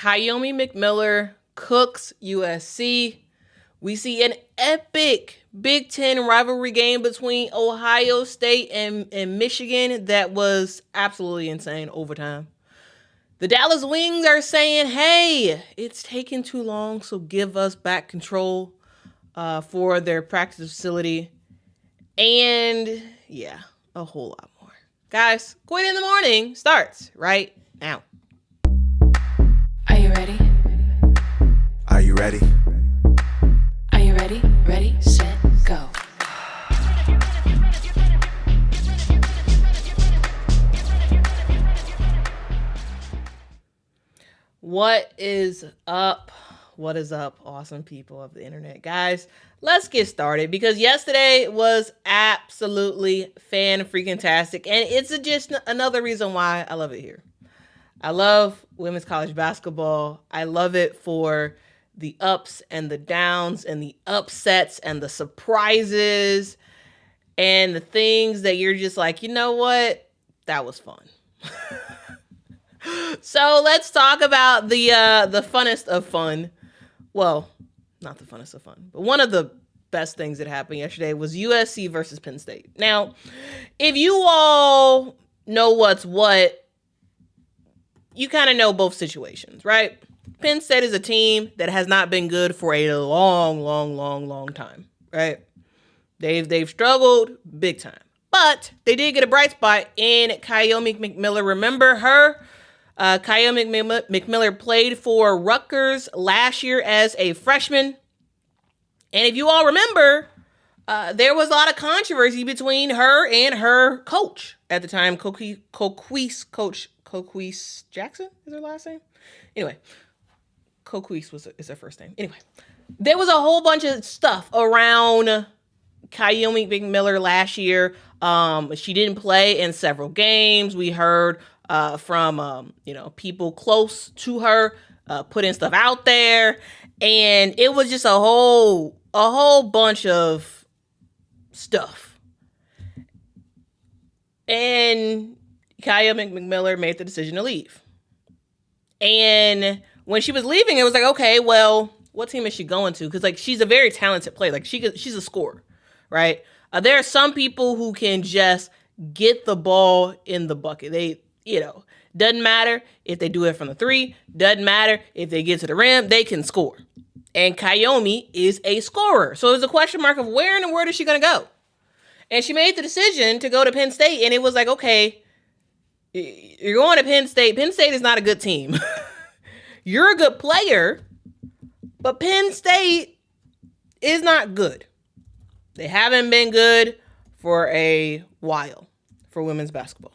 Kiyomi McMiller cooks USC. We see an epic Big Ten rivalry game between Ohio State and Michigan that was absolutely insane overtime. The Dallas Wings are saying, hey, it's taking too long, so give us back control for their practice facility. And yeah, a whole lot more. Guys, Quit in the Morning starts right now. Are you ready? Are you ready? Are you ready? Ready, set, go. What is up? What is up, awesome people of the internet? Guys, let's get started because yesterday was absolutely fan-freaking-tastic, and it's just another reason why I love it here. I love women's college basketball. I love it for the ups and the downs and the upsets and the surprises and the things that you're just like, you know what? That was fun. So let's talk about the funnest of fun. Well, not the funnest of fun, but one of the best things that happened yesterday was USC versus Penn State. Now, if you all know what's what, you kind of know both situations, right? Penn State is a team that has not been good for a long time, right? They've struggled big time, but they did get a bright spot in Kiyomi McMiller. Remember her? Kiyomi McMiller played for Rutgers last year as a freshman. And if you all remember, there was a lot of controversy between her and her coach at the time, Coquise Jackson is her last name? Anyway, Coquise is her first name. Anyway, there was a whole bunch of stuff around Kiyomi McMiller last year. She didn't play in several games. We heard from people close to her putting stuff out there, and it was just a whole bunch of stuff. And Kiyomi McMiller made the decision to leave. And when she was leaving, it was like, okay, well, what team is she going to? Because like she's a very talented player. Like she's a scorer, right? There are some people who can just get the ball in the bucket. Doesn't matter if they do it from the three, doesn't matter if they get to the rim, they can score. And Kiyomi is a scorer. So there's a question mark of where in the world is she going to go? And she made the decision to go to Penn State, and it was like, okay, you're going to Penn State. Penn State is not a good team. You're a good player, but Penn State is not good. They haven't been good for a while for women's basketball.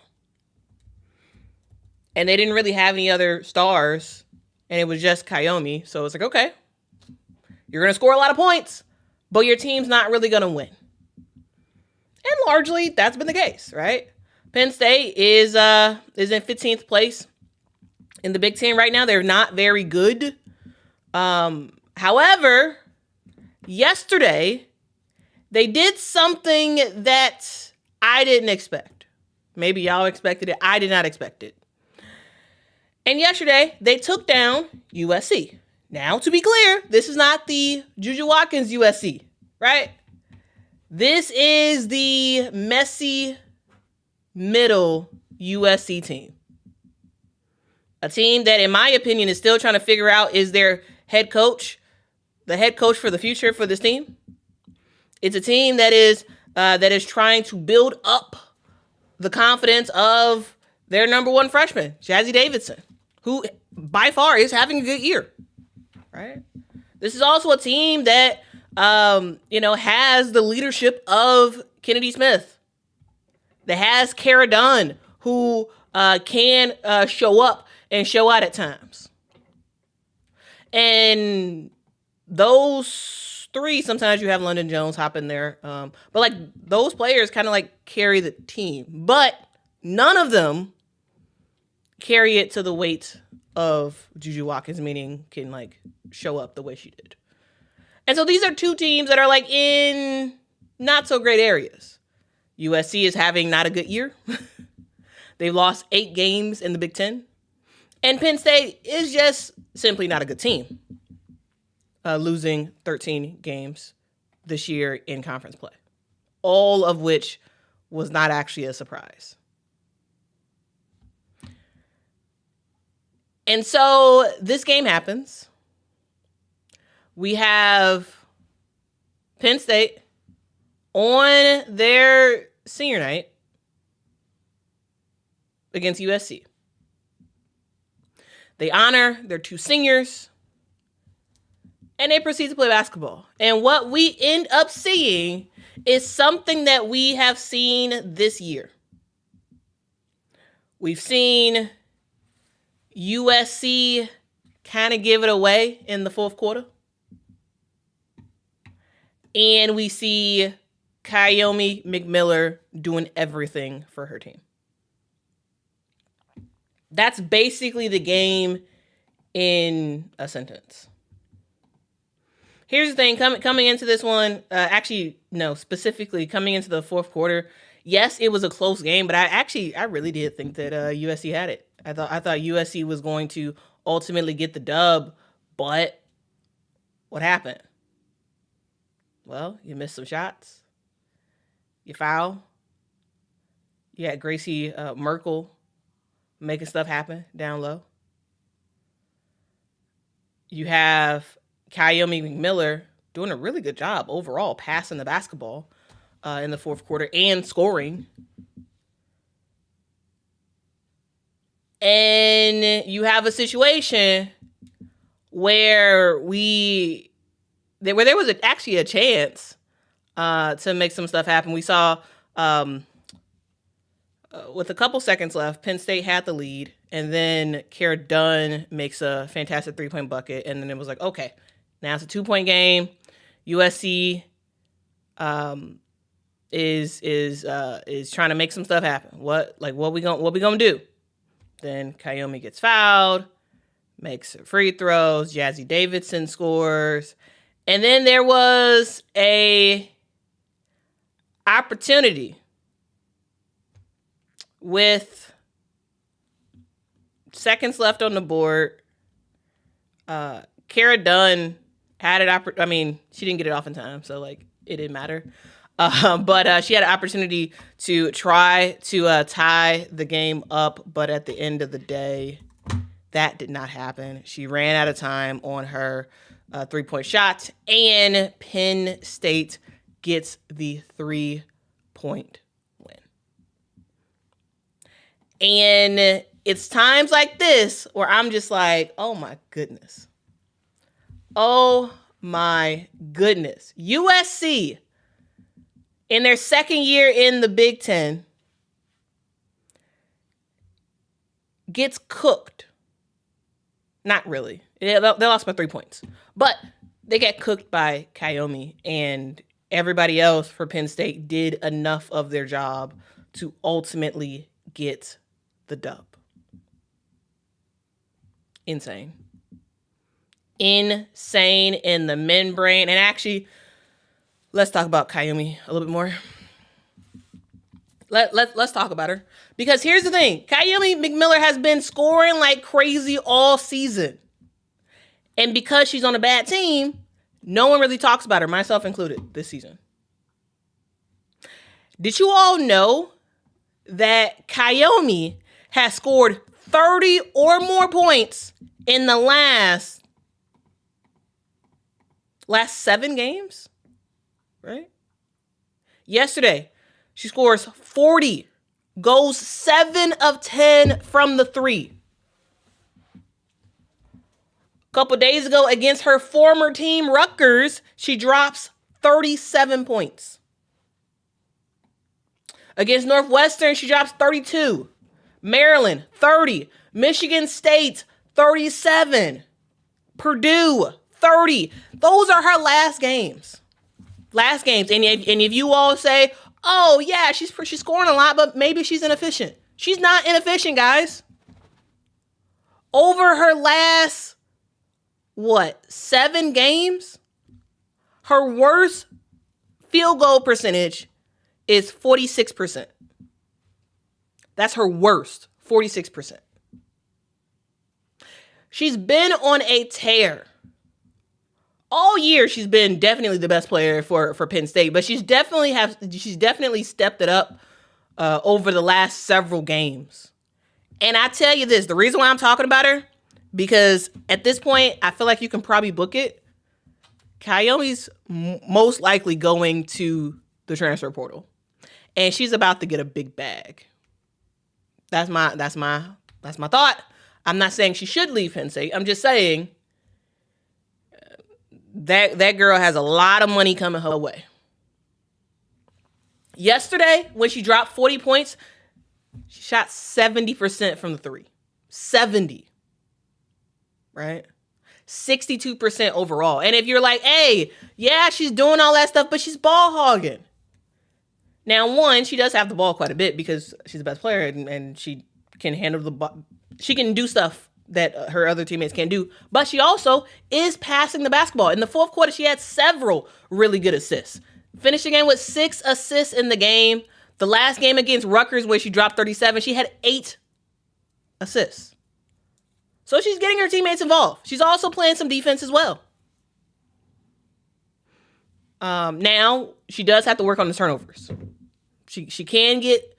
And they didn't really have any other stars, and it was just Kiyomi. So it's like, okay, you're going to score a lot of points, but your team's not really going to win. And largely, that's been the case, right? Penn State is in 15th place in the Big Ten right now. They're not very good. However, yesterday, they did something that I didn't expect. Maybe y'all expected it. I did not expect it. And yesterday, they took down USC. Now, to be clear, this is not the Juju Watkins USC, right? This is the messy middle USC team. A team that, in my opinion, is still trying to figure out, is their head coach the head coach for the future for this team? It's a team that is trying to build up the confidence of their number one freshman, Jazzy Davidson, who by far is having a good year, right? This is also a team that, has the leadership of Kennedy Smith, that has Kara Dunn, who can show up and show out at times. And those three, sometimes you have London Jones hop in there. But like those players kind of like carry the team, but none of them carry it to the weight of Juju Watkins, meaning can like show up the way she did. And so these are two teams that are like in not so great areas. USC is having not a good year. They've lost 8 games in the Big Ten. And Penn State is just simply not a good team, losing 13 games this year in conference play, all of which was not actually a surprise. And so this game happens. We have Penn State on their senior night against USC. They honor their two seniors, and they proceed to play basketball. And what we end up seeing is something that we have seen this year. We've seen USC kind of give it away in the fourth quarter. And we see Kiyomi McMiller doing everything for her team. That's basically the game in a sentence. Here's the thing, coming into this one, specifically coming into the fourth quarter, yes, it was a close game, but I really did think that USC had it. I thought USC was going to ultimately get the dub, but what happened? Well, you missed some shots. You foul. You had Gracie Merkel making stuff happen down low. You have Kiyomi McMiller doing a really good job overall, passing the basketball in the fourth quarter and scoring. And you have a situation where there was actually a chance to make some stuff happen. We saw with a couple seconds left, Penn State had the lead, and then Kara Dunn makes a fantastic three-point bucket, and then it was like, okay, now it's a 2-point game. USC is trying to make some stuff happen. What we gonna do? Then Kiyomi gets fouled, makes free throws. Jazzy Davidson scores, and then there was a opportunity with seconds left on the board. Kara Dunn had it. She didn't get it off in time, so it didn't matter. But she had an opportunity to try to tie the game up, but at the end of the day, that did not happen. She ran out of time on her 3-point shot, and Penn State gets the 3-point win. And it's times like this where I'm just like, oh my goodness. Oh my goodness. USC, in their second year in the Big Ten, gets cooked. Not really. They lost by 3 points. But they get cooked by Kiyomi, and everybody else for Penn State did enough of their job to ultimately get the dub. Insane in the men brain. And actually, let's talk about Kiyomi a little bit more. Let's talk about her. Because here's the thing. Kiyomi McMiller has been scoring like crazy all season. And because she's on a bad team, no one really talks about her, myself included, this season. Did you all know that Kiyomi has scored 30 or more points in the last 7 games? Right? Yesterday, she scores 40, goes 7 of 10 from the 3. A couple days ago against her former team, Rutgers, she drops 37 points. Against Northwestern, she drops 32. Maryland, 30. Michigan State, 37. Purdue, 30. Those are her last games. And if you all say, oh, yeah, she's scoring a lot, but maybe she's inefficient. She's not inefficient, guys. Over her last, 7 games, her worst field goal percentage is 46%. That's her worst, 46%. She's been on a tear. All year, she's been definitely the best player for Penn State, but she's definitely stepped it up over the last several games. And I tell you this, the reason why I'm talking about her, because at this point, I feel like you can probably book it. Kiyomi's most likely going to the transfer portal, and she's about to get a big bag. That's my thought. I'm not saying she should leave Penn State. I'm just saying that girl has a lot of money coming her way. Yesterday, when she dropped 40 points, she shot 70% from the three. 70. Right? 62% overall. And if you're like, hey, yeah, she's doing all that stuff, but she's ball hogging. Now, one, she does have the ball quite a bit because she's the best player and she can handle the ball. She can do stuff that her other teammates can't do, but she also is passing the basketball. In the fourth quarter, she had several really good assists. Finished the game with 6 assists in the game. The last game against Rutgers, where she dropped 37, she had 8 assists. So she's getting her teammates involved. She's also playing some defense as well. Now, she does have to work on the turnovers. She can get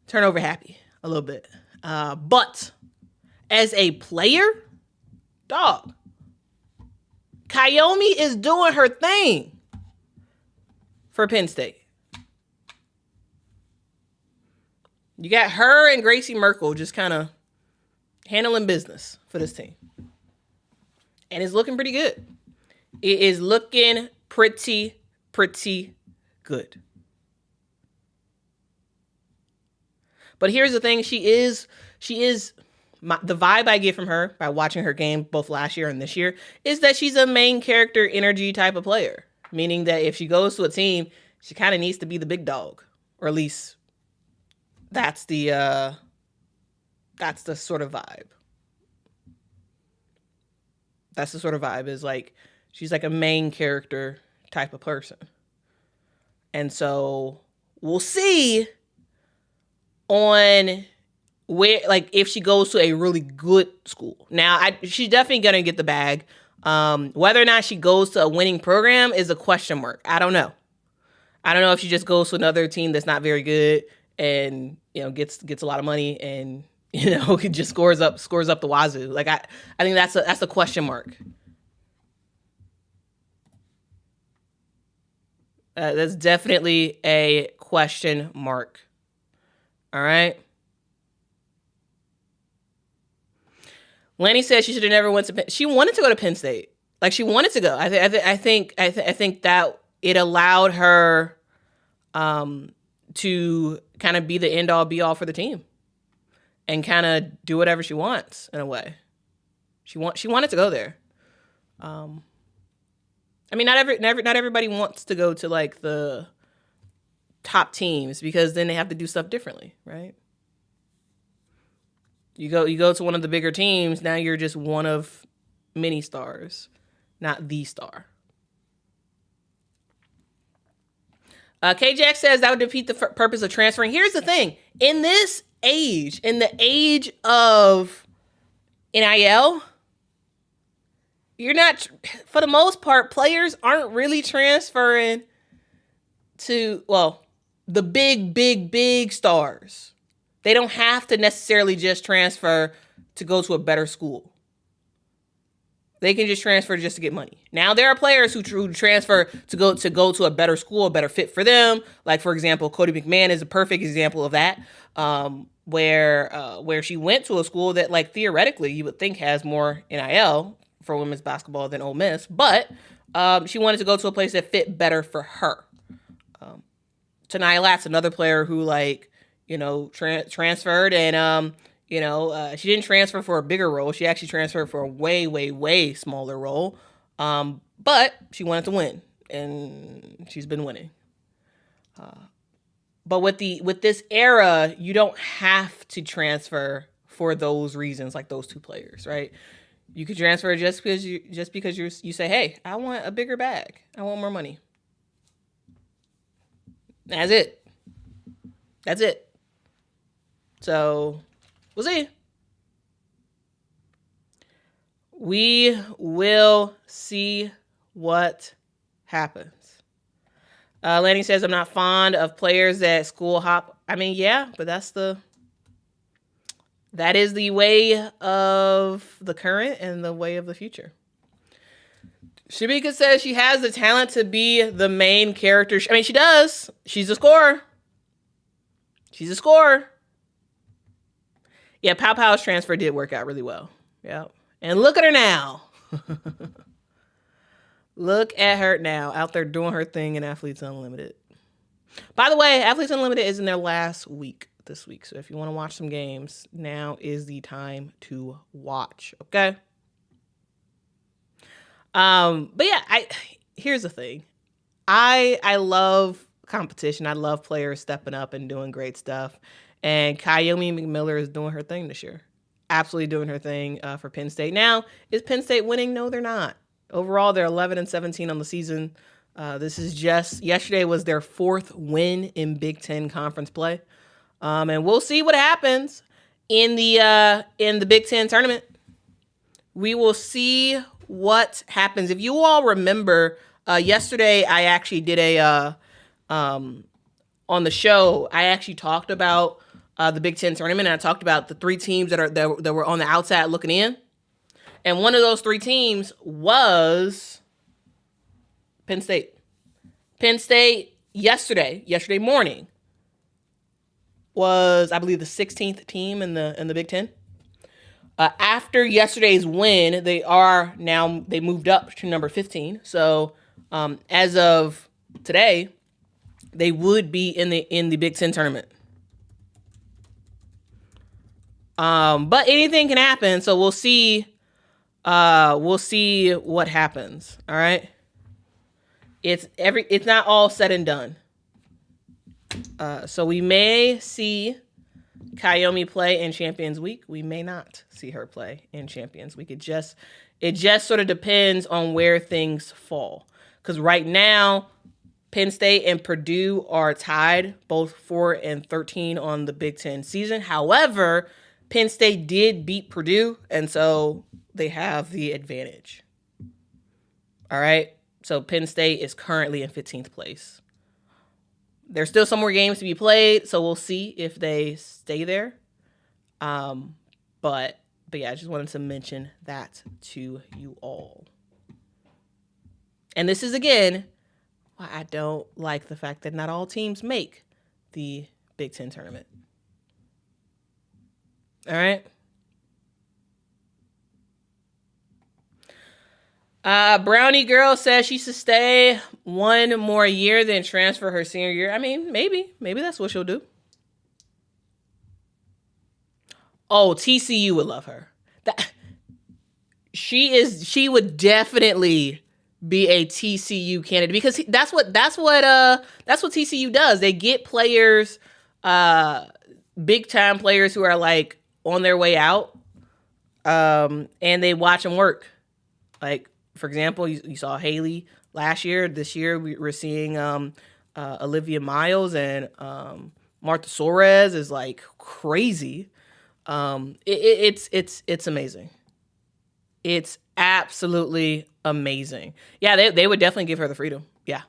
turnover happy a little bit. But as a player, dog, Kiyomi is doing her thing for Penn State. You got her and Gracie Merkel just kind of handling business for this team. And it's looking pretty good. It is looking pretty good. But here's the thing. She is the vibe I get from her by watching her game both last year and this year is that she's a main character energy type of player. Meaning that if she goes to a team, she kind of needs to be the big dog. Or at least that's the sort of vibe. That's the sort of vibe, is like she's like a main character type of person. And so we'll see on where, like, if she goes to a really good school. Now, she's definitely going to get the bag. Whether or not she goes to a winning program is a question mark. I don't know. I don't know if she just goes to another team that's not very good and, you know, gets a lot of money and, you know, just scores up the wazoo. Like, I think that's a question mark. That's definitely a question mark. All right. Lanny says she should have never went to Penn. She wanted to go to Penn State. Like, she wanted to go. I think that it allowed her to kind of be the end all be all for the team and kind of do whatever she wants in a way. She wanted to go there. I mean, not everybody wants to go to like the top teams because then they have to do stuff differently, right? You go to one of the bigger teams, now you're just one of many stars, not the star. K-Jack says that would defeat the purpose of transferring. Here's the thing. In this age, in the age of NIL, you're not, for the most part, players aren't really transferring to, well, the big stars. They don't have to necessarily just transfer to go to a better school. They can just transfer just to get money. Now, there are players who transfer to go to a better school, a better fit for them. Like, for example, Cody McMahon is a perfect example of that, where she went to a school that, like, theoretically you would think has more NIL for women's basketball than Ole Miss, but she wanted to go to a place that fit better for her. Tania Latz, another player who, like, you know, transferred and, you know, she didn't transfer for a bigger role. She actually transferred for a way smaller role. But she wanted to win, and she's been winning. But with this era, you don't have to transfer for those reasons, like those two players, right? You could transfer just because you say, hey, I want a bigger bag. I want more money. That's it. So, we'll see. We will see what happens. Lanny says, I'm not fond of players that school hop. I mean, yeah, but that is the way of the current and the way of the future. Shamika says she has the talent to be the main character. I mean, she does. She's a scorer. Yeah, Pow Pow's transfer did work out really well. Yeah. And look at her now. Look at her now, out there doing her thing in Athletes Unlimited. By the way, Athletes Unlimited is in their last week this week. So if you want to watch some games, now is the time to watch. Okay? But yeah, here's the thing. I love competition. I love players stepping up and doing great stuff. And Kiyomi McMiller is doing her thing this year. Absolutely doing her thing for Penn State. Now, is Penn State winning? No, they're not. Overall, they're 11-17 on the season. Yesterday was their 4th win in Big Ten conference play. And we'll see what happens in the Big Ten tournament. We will see what happens. If you all remember, yesterday I actually did on the show, I actually talked about the Big Ten tournament, and I talked about the 3 teams that were on the outside looking in. And one of those 3 teams was Penn State. Penn State yesterday morning was, I believe, the 16th team in the Big Ten. After yesterday's win, they moved up to number 15. So as of today, they would be in the Big Ten tournament. But anything can happen, so we'll see. We'll see what happens. All right. It's not all said and done. So we may see Kiyomi play in Champions Week. We may not see her play in Champions Week. It just sort of depends on where things fall. Because right now, Penn State and Purdue are tied, both 4-13 on the Big Ten season. However, Penn State did beat Purdue, and so they have the advantage. All right? So Penn State is currently in 15th place. There's still some more games to be played, so we'll see if they stay there. But yeah, I just wanted to mention that to you all. And this is, again, why I don't like the fact that not all teams make the Big Ten tournament. All right? Brownie Girl says she should stay one more year than transfer her senior year. I mean, maybe that's what she'll do. Oh, TCU would love her. She would definitely be a TCU candidate because that's what TCU does. They get players, big time players who are like on their way out, and they watch them work. Like, for example, you saw Haley last year. This year we're seeing Olivia Miles, and Martha Suarez is like crazy. It's amazing. It's absolutely amazing. Yeah, they would definitely give her the freedom. Yeah.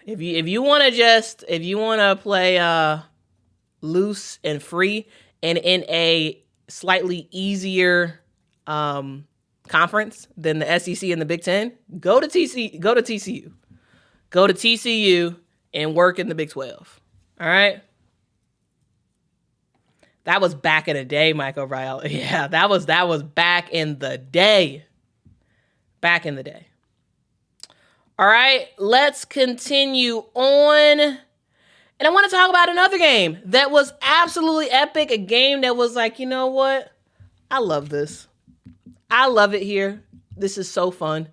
If you want to play loose and free and in a slightly easier conference than the SEC and the Big Ten, go to TCU. Go to TCU and work in the Big 12. All right. That was back in the day, Mike O'Reilly. Yeah, that was back in the day. Back in the day. All right, let's continue on. And I want to talk about another game that was absolutely epic. A game that was like, you know what? I love this. I love it here. This is so fun.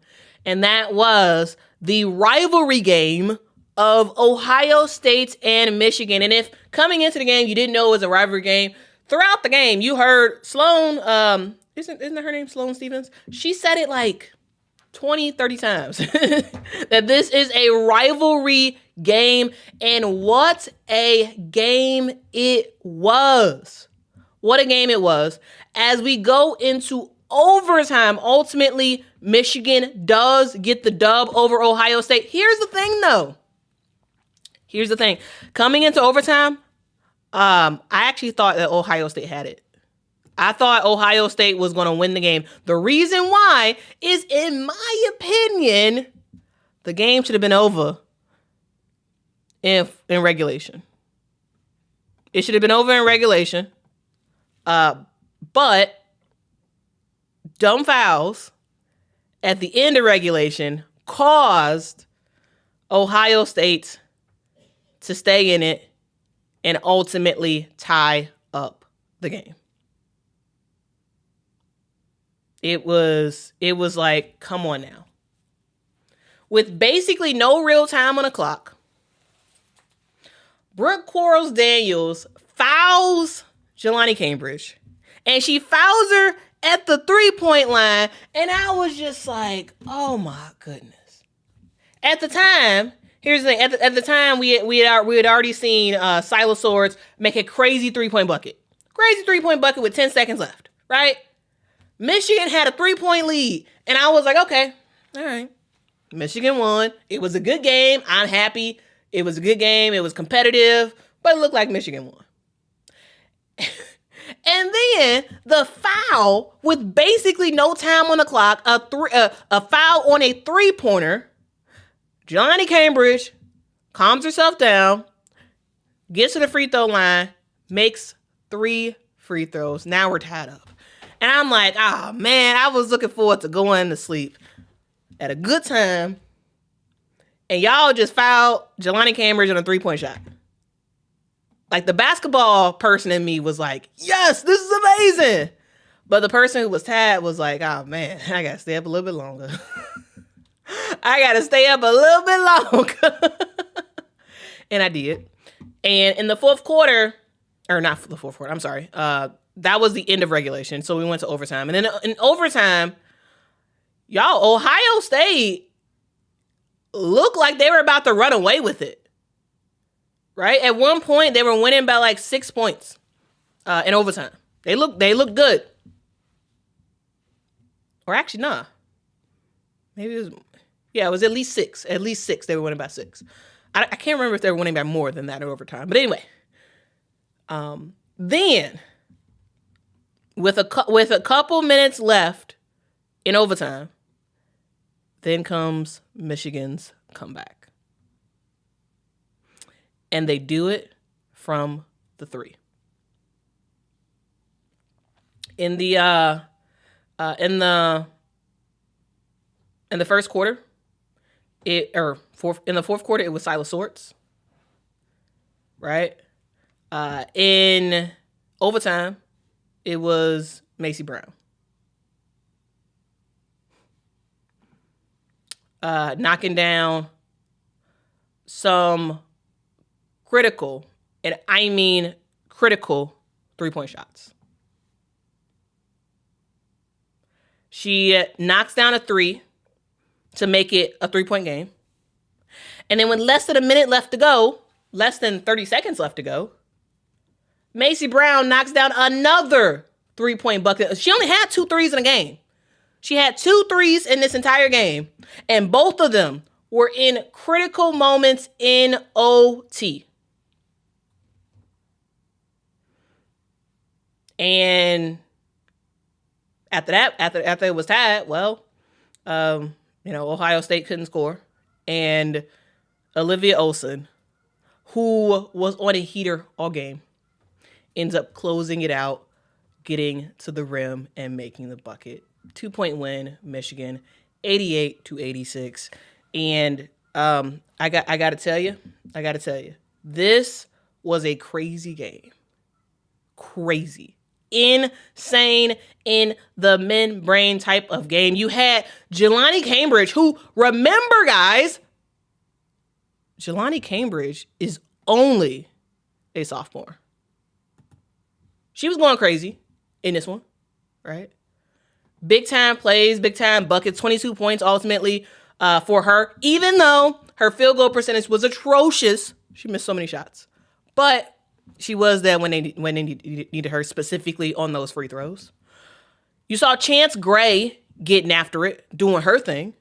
And that was the rivalry game of Ohio State and Michigan. And if coming into the game you didn't know it was a rivalry game, throughout the game you heard Sloan, isn't her name Sloan Stevens? She said it like 20, 30 times that this is a rivalry game. And what a game it was. What a game it was. As we go into overtime. Ultimately, Michigan does get the dub over Ohio State. Here's the thing, though. Here's the thing. Coming into overtime, I actually thought that Ohio State had it. I thought Ohio State was going to win the game. The reason why is, in my opinion, the game should have been over in regulation. It should have been over in regulation. But dumb fouls at the end of regulation caused Ohio State to stay in it and ultimately tie up the game. It was like, come on now. With basically no real time on the clock, Brooke Quarles-Daniels fouls Jelani Cambridge. And she fouls her at the 3-point line. And I was just like, oh my goodness. At the time, here's the thing. At the time, we had already seen Silas Swords make a crazy 3-point bucket. Crazy 3-point bucket with 10 seconds left, right? Michigan had a 3-point lead. And I was like, okay, all right. Michigan won. It was a good game. I'm happy. It was a good game. It was competitive. But it looked like Michigan won. And then the foul with basically no time on the clock, a foul on a 3-pointer. Jelani Cambridge calms herself down, gets to the free throw line, makes 3 free throws. Now we're tied up. And I'm like, oh man, I was looking forward to going to sleep at a good time. And y'all just fouled Jelani Cambridge on a 3-point shot. Like, the basketball person in me was like, yes, this is amazing. But the person who was tired was like, oh man, I gotta stay up a little bit longer. I gotta stay up a little bit longer. And I did. And in the fourth quarter, or not the fourth quarter, I'm sorry. That was the end of regulation. So we went to overtime. And then in overtime, y'all, Ohio State looked like they were about to run away with it. Right? At one point, they were winning by like 6 points in overtime. They looked good. Or actually, nah. Maybe it was at least 6. At least 6. They were winning by 6. I can't remember if they were winning by more than that in overtime. But anyway. Then, with a couple minutes left in overtime, then comes Michigan's comeback. And they do it from the 3. In the first quarter, in the fourth quarter, it was Silas Swords. Right? In overtime, it was Macy Brown. Knocking down some critical, and I mean critical, 3-point shots. She knocks down a 3 to make it a 3-point game. And then with less than a minute left to go, less than 30 seconds left to go, Macy Brown knocks down another 3-point bucket. She only had 2 threes in a game. She had 2 threes in this entire game, and both of them were in critical moments in OT. And after it was tied, Ohio State couldn't score. And Olivia Olson, who was on a heater all game, ends up closing it out, getting to the rim and making the bucket. 2-point win, Michigan, 88-86. And I got to tell you, this was a crazy game. Crazy. Insane in the men brain type of game. You had Jelani Cambridge, who, remember guys, Jelani Cambridge is only a sophomore. She was going crazy in this one, right? Big time plays, big time buckets, 22 points ultimately for her, even though her field goal percentage was atrocious. She missed so many shots, but she was there when they needed her, specifically on those free throws. You saw Chance Gray getting after it, doing her thing,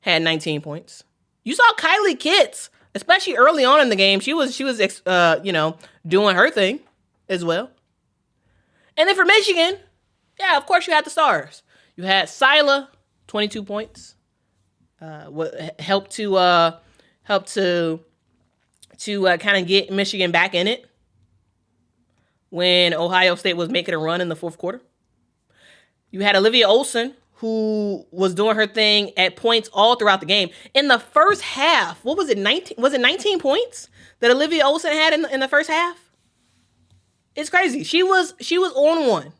had 19 points. You saw Kylie Kitts, especially early on in the game. She was doing her thing as well. And then for Michigan, yeah, of course you had the stars. You had Sila, 22 points. Helped to kind of get Michigan back in it when Ohio State was making a run in the fourth quarter. You had Olivia Olson, who was doing her thing at points all throughout the game. In the first half, what was it, 19? Was it 19 points that Olivia Olson had in the first half? It's crazy. She was on one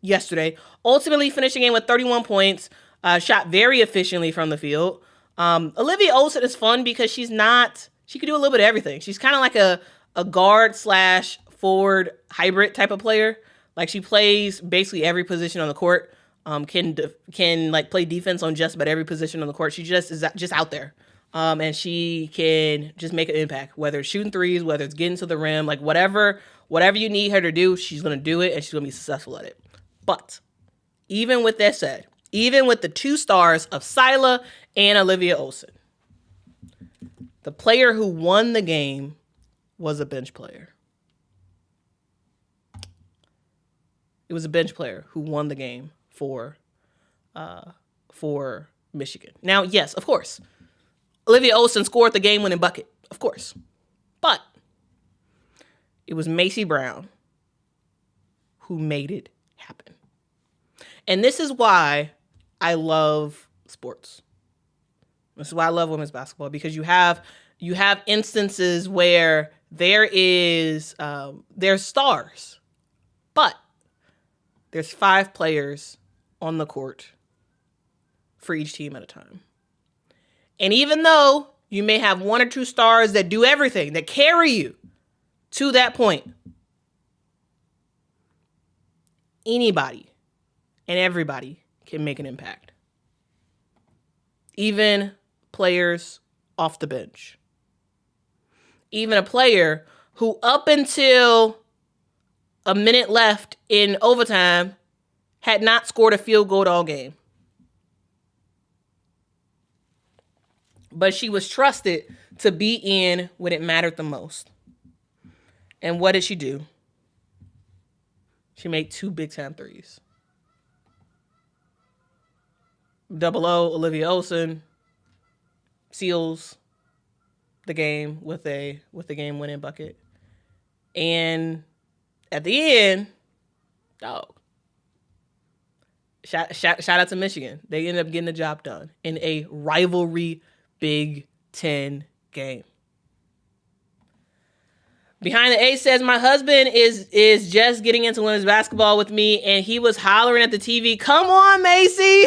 yesterday, ultimately finishing the game with 31 points, shot very efficiently from the field. Olivia Olson is fun because she can do a little bit of everything. She's kind of like a guard / forward hybrid type of player. Like she plays basically every position on the court. Can like play defense on just about every position on the court. She just is just out there. And she can just make an impact, whether it's shooting threes, whether it's getting to the rim, like whatever you need her to do, she's going to do it and she's going to be successful at it. But even with that said, even with the two stars of Sila and Olivia Olson, the player who won the game was a bench player. It was a bench player who won the game for Michigan. Now, yes, of course, Olivia Olson scored the game-winning bucket, of course. But it was Macy Brown who made it happen. And this is why I love sports. This is why I love women's basketball, because you have instances where there's stars, but there's 5 players on the court for each team at a time. And even though you may have 1 or 2 stars that do everything, that carry you to that point, anybody and everybody can make an impact. Even players off the bench. Even a player who up until a minute left in overtime had not scored a field goal all game. But she was trusted to be in when it mattered the most. And what did she do? She made 2 big-time threes. Double O, Olivia Olson seals the game with a game-winning bucket. And at the end, dog. Shout out to Michigan. They ended up getting the job done in a rivalry Big Ten game. Behind the A says, my husband is just getting into women's basketball with me, and he was hollering at the TV, "Come on, Macy!"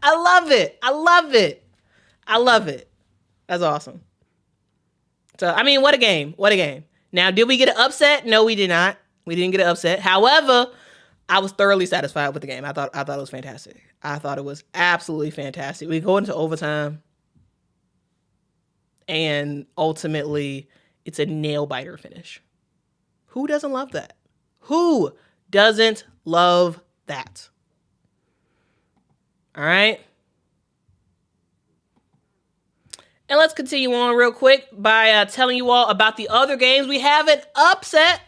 I love it. I love it. I love it. That's awesome. So, I mean, what a game. What a game. Now, did we get an upset? No, we did not. We didn't get an upset. However, I was thoroughly satisfied with the game. I thought it was fantastic. I thought it was absolutely fantastic. We go into overtime, and ultimately, it's a nail-biter finish. Who doesn't love that? Who doesn't love that? All right? And let's continue on real quick by telling you all about the other games. We have an upset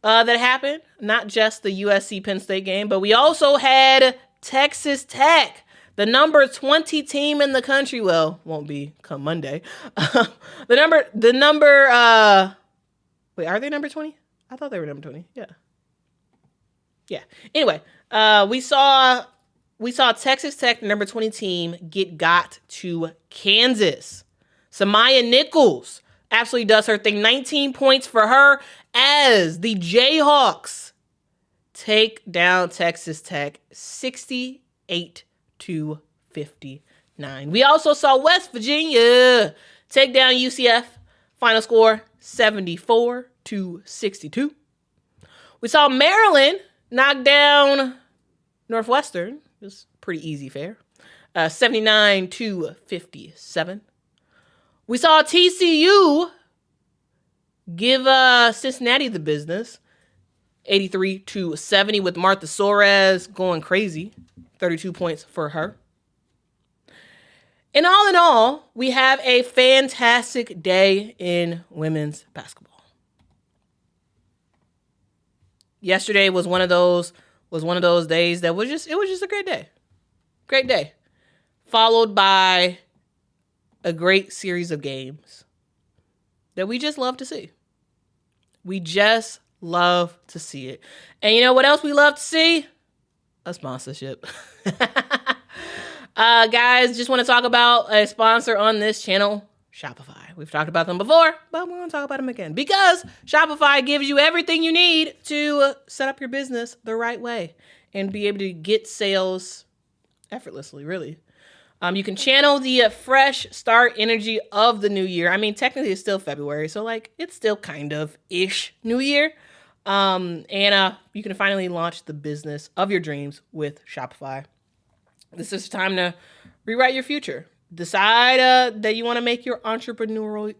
that happened. Not just the USC Penn State game, but we also had Texas Tech, the number 20 team in the country. Well, won't be come Monday. Wait, are they number 20? I thought they were number 20. Yeah. Anyway, we saw Texas Tech, the number 20 team, got to Kansas. Samaya Nichols absolutely does her thing. 19 points for her as the Jayhawks take down Texas Tech 68-59. We also saw West Virginia take down UCF. Final score 74-62. We saw Maryland knock down Northwestern. It was pretty easy fare. 79-57. We saw TCU give Cincinnati the business 83-70 with Martha Suarez going crazy. 32 points for her. And all in all, we have a fantastic day in women's basketball. Yesterday was one of those days that was just a great day. Great day. Followed by a great series of games that we just love to see. We just love to see it. And you know what else we love to see? A sponsorship. Guys, just want to talk about a sponsor on this channel, Shopify. We've talked about them before, but we're going to talk about them again because Shopify gives you everything you need to set up your business the right way and be able to get sales effortlessly, really. You can channel the fresh start energy of the new year. I mean, technically it's still February, so like it's still kind of ish new year. And you can finally launch the business of your dreams with Shopify. This is time to rewrite your future. Decide that you want to make your entrepreneurial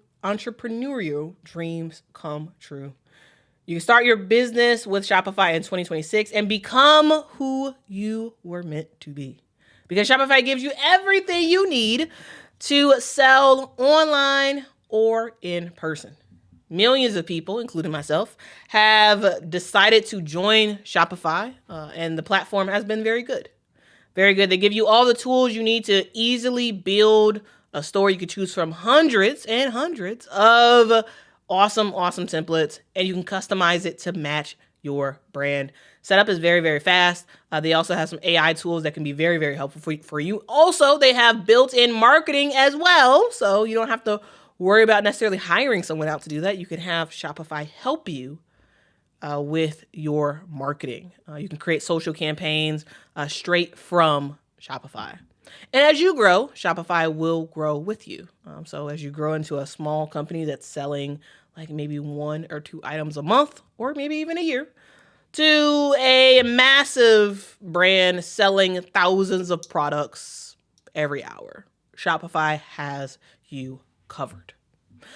dreams come true. You can start your business with Shopify in 2026 and become who you were meant to be. Because Shopify gives you everything you need to sell online or in person. Millions of people, including myself, have decided to join Shopify, and the platform has been very good. Very good. They give you all the tools you need to easily build a store. You can choose from hundreds and hundreds of awesome templates, and you can customize it to match your brand. Setup is very, very fast. They also have some AI tools that can be very, very helpful for you. Also, they have built-in marketing as well, so you don't have to worry about necessarily hiring someone out to do that. You can have Shopify help you with your marketing. You can create social campaigns straight from Shopify. And as you grow, Shopify will grow with you. So as you grow into a small company that's selling like maybe 1 or 2 items a month, or maybe even a year, to a massive brand selling thousands of products every hour, Shopify has you covered.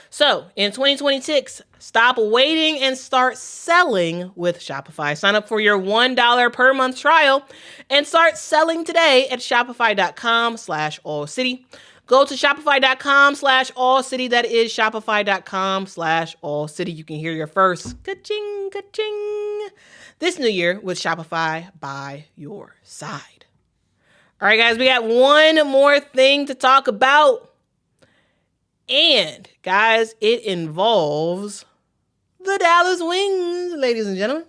So in 2026, stop waiting and start selling with Shopify. Sign up for your $1 per month trial and start selling today at shopify.com/allcity. Go to shopify.com/allcity. That is shopify.com/allcity. You can hear your first ka-ching, ka-ching this new year with Shopify by your side. All right, guys, we got one more thing to talk about. And, guys, it involves the Dallas Wings, ladies and gentlemen.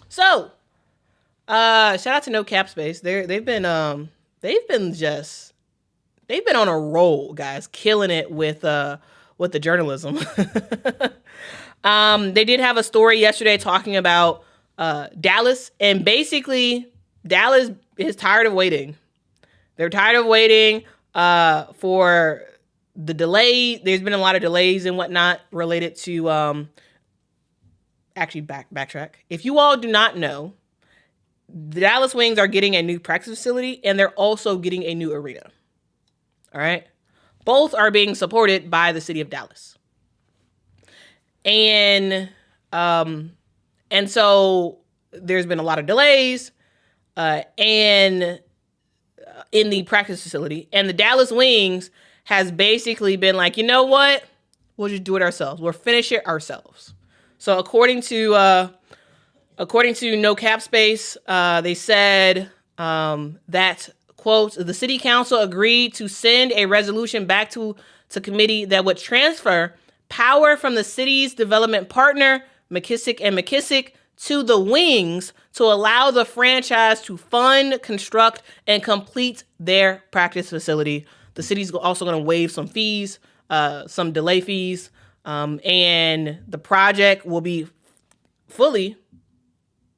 So, shout out to No Cap Space. They've been on a roll, guys, killing it with the journalism. They did have a story yesterday talking about Dallas, and basically Dallas is tired of waiting. They're tired of waiting for the delay. There's been a lot of delays and whatnot related to backtrack. If you all do not know, the Dallas Wings are getting a new practice facility, and they're also getting a new arena. All right. Both are being supported by the city of Dallas. And so there's been a lot of delays in the practice facility, and the Dallas Wings has basically been like, you know what? We'll just do it ourselves. We'll finish it ourselves. So according to No Cap Space, they said that, quote, the city council agreed to send a resolution back to committee that would transfer power from the city's development partner, McKissick & McKissick, to the Wings to allow the franchise to fund, construct, and complete their practice facility. The city's also going to waive some fees, some delay fees, and the project will be fully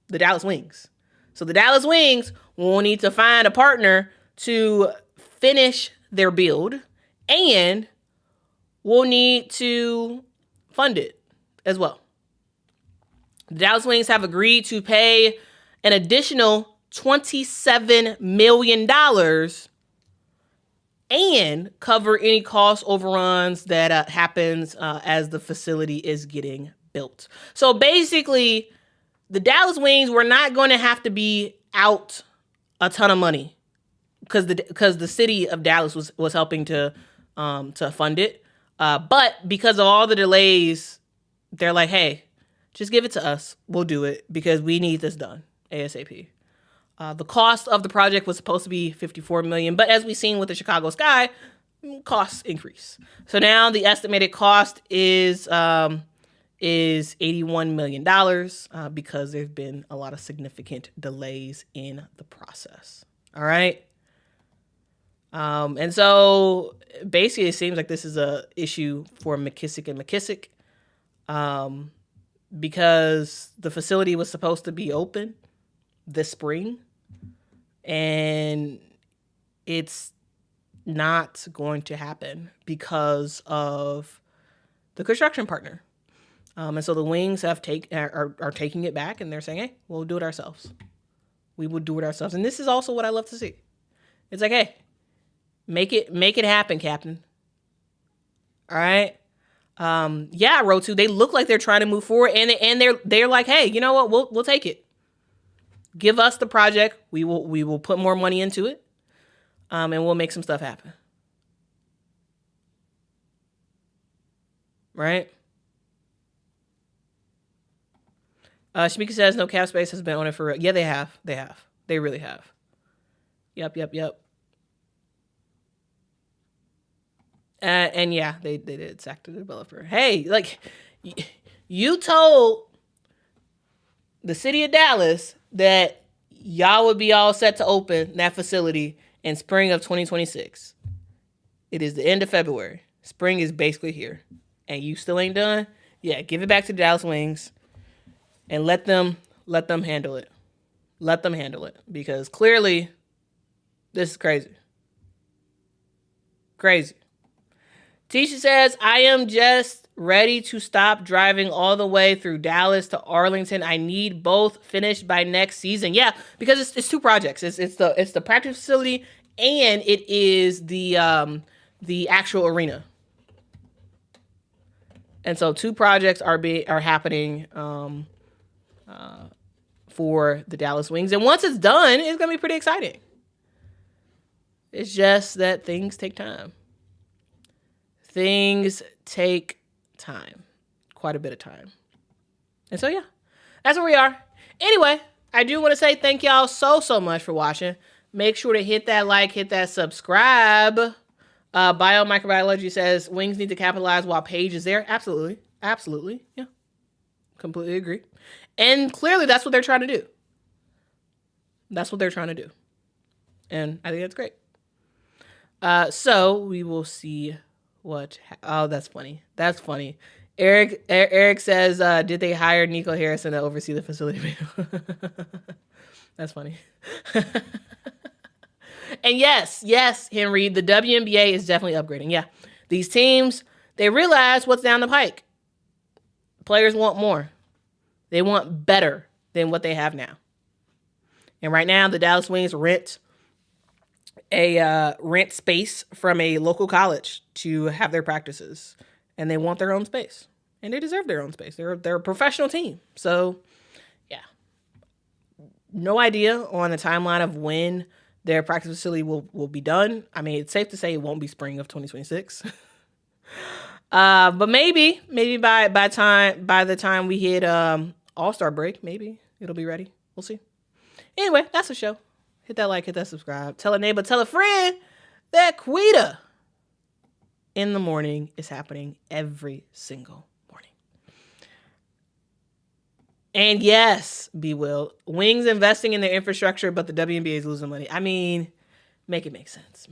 the Dallas Wings. So the Dallas Wings will need to find a partner to finish their build, and will need to fund it as well. The Dallas Wings have agreed to pay an additional $27 million and cover any cost overruns that happens as the facility is getting built. So basically, the Dallas Wings were not going to have to be out a ton of money because the city of Dallas was helping to fund it. But because of all the delays, they're like, hey, just give it to us. We'll do it because we need this done ASAP. The cost of the project was supposed to be $54 million, but as we've seen with the Chicago Sky, costs increase. So now the estimated cost is $81 million because there's been a lot of significant delays in the process. All right. And so basically it seems like this is a issue for McKissick and McKissick because the facility was supposed to be open this spring and it's not going to happen because of the construction partner. And so the Wings are taking it back and they're saying, hey, we'll do it ourselves. We will do it ourselves. And this is also what I love to see. It's like, hey, make it happen, Captain. All right. Yeah, Rotu, they look like they're trying to move forward and they're like, hey, you know what? We'll take it. Give us the project. We will put more money into it. And we'll make some stuff happen. Right? Shamika says no cap space has been on it for real. Yeah, they have. They really have. Yep. And yeah, they did sack the developer. Hey, like, you told the city of Dallas that y'all would be all set to open that facility in spring of 2026. It is the end of February. Spring is basically here. And you still ain't done? Yeah, give it back to the Dallas Wings and let them handle it. Let them handle it. Because clearly, this is crazy. Crazy. Tisha says, I am just ready to stop driving all the way through Dallas to Arlington. I need both finished by next season. Yeah, because it's two projects. It's the practice facility and it is the actual arena. And so two projects are happening for the Dallas Wings. And once it's done, it's going to be pretty exciting. It's just that things take time. Things take time. Quite a bit of time. And so, yeah, that's where we are. Anyway, I do want to say thank y'all so much for watching. Make sure to hit that like, hit that subscribe. Biomicrobiology says Wings need to capitalize while Paige is there. Absolutely. Yeah. Completely agree. And clearly that's what they're trying to do. And I think that's great. So we will see what... Oh, that's funny. Eric says, did they hire Nico Harrison to oversee the facility? That's funny. And yes, Henry, the WNBA is definitely upgrading. Yeah. These teams, they realize what's down the pike. Players want more. They want better than what they have now. And right now, the Dallas Wings rent space from a local college to have their practices. And they want their own space. And they deserve their own space. They're a professional team. So, yeah. No idea on the timeline of when their practice facility will be done. I mean, it's safe to say it won't be spring of 2026. But maybe by the time we hit All-Star break, maybe it'll be ready. We'll see. Anyway, that's the show. Hit that like, hit that subscribe. Tell a neighbor, tell a friend that QITM in the morning is happening every single morning. And yes, B Will, Wings investing in their infrastructure, but the WNBA is losing money. I mean, make it make sense.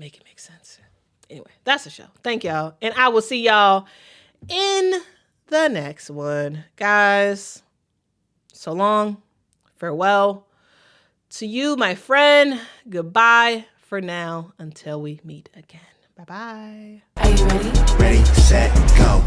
Anyway, that's the show. Thank y'all. And I will see y'all in the next one. Guys, so long. Farewell. To you, my friend. Goodbye for now until we meet again. Bye-bye. Are you ready? Ready, set, go.